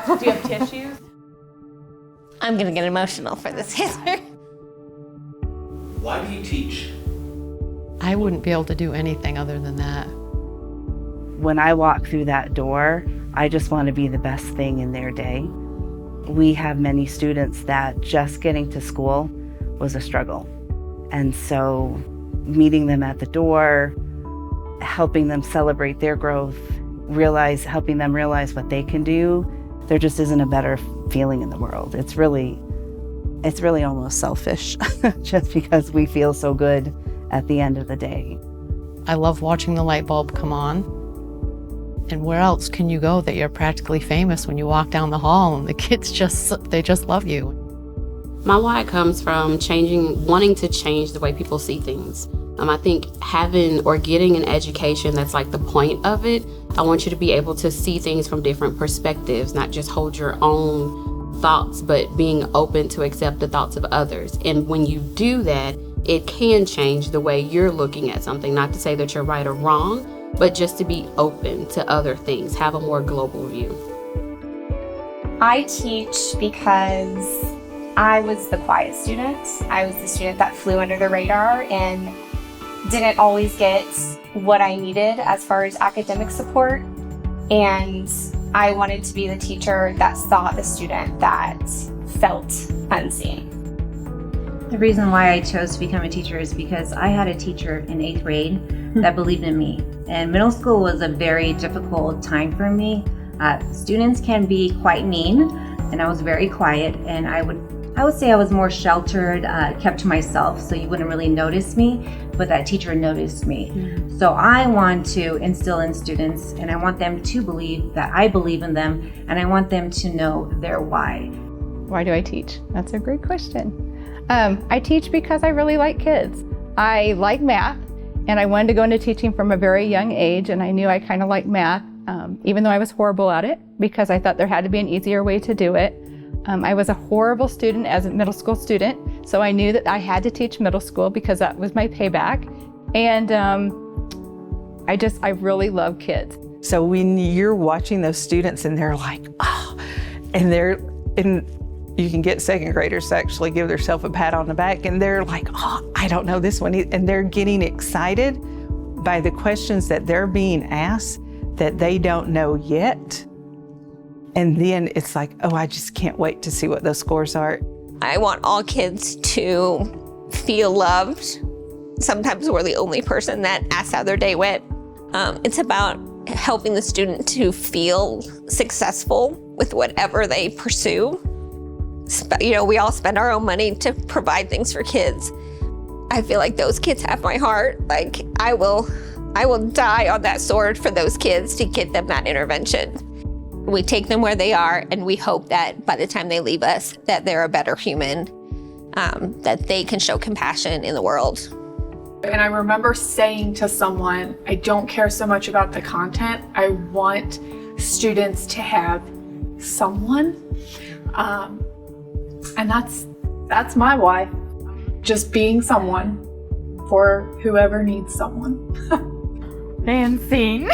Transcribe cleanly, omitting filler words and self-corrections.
Do you have tissues? I'm gonna get emotional for this answer. Why do you teach? I wouldn't be able to do anything other than that. When I walk through that door, I just want to be the best thing in their day. We have many students that just getting to school was a struggle. And so meeting them at the door, helping them celebrate their growth, helping them realize what they can do, there just isn't a better feeling in the world. It's really almost selfish just because we feel so good at the end of the day. I love watching the light bulb come on. And where else can you go that you're practically famous when you walk down the hall and the kids they just love you? My why comes from wanting to change the way people see things. I think having or getting an education, that's like the point of it. I want you to be able to see things from different perspectives, not just hold your own thoughts, but being open to accept the thoughts of others. And when you do that, it can change the way you're looking at something. Not to say that you're right or wrong, but just to be open to other things, have a more global view. I teach because I was the quiet student. I was the student that flew under the radar and didn't always get what I needed as far as academic support. And I wanted to be the teacher that saw the student that felt unseen. The reason why I chose to become a teacher is because I had a teacher in 8th grade that believed in me. And middle school was a very difficult time for me. Students can be quite mean, and I was very quiet, and I would say I was more sheltered, kept to myself, so you wouldn't really notice me, but that teacher noticed me. Mm-hmm. So I want to instill in students, and I want them to believe that I believe in them, and I want them to know their why. Why do I teach? That's a great question. I teach because I really like kids. I like math, and I wanted to go into teaching from a very young age, and I knew I kind of liked math, even though I was horrible at it, because I thought there had to be an easier way to do it. I was a horrible student as a middle school student, so I knew that I had to teach middle school because that was my payback. And I really love kids. So when you're watching those students and they're like, oh, and you can get second graders to actually give themselves a pat on the back, and they're like, oh, I don't know this one. And they're getting excited by the questions that they're being asked that they don't know yet. And then it's like, oh, I just can't wait to see what those scores are. I want all kids to feel loved. Sometimes we're the only person that asks how their day went. It's about helping the student to feel successful with whatever they pursue. You know, we all spend our own money to provide things for kids. I feel like those kids have my heart. Like I will die on that sword for those kids to get them that intervention. We take them where they are, and we hope that by the time they leave us, that they're a better human, that they can show compassion in the world. And I remember saying to someone, I don't care so much about the content. I want students to have someone. And that's my why. Just being someone for whoever needs someone. And sing.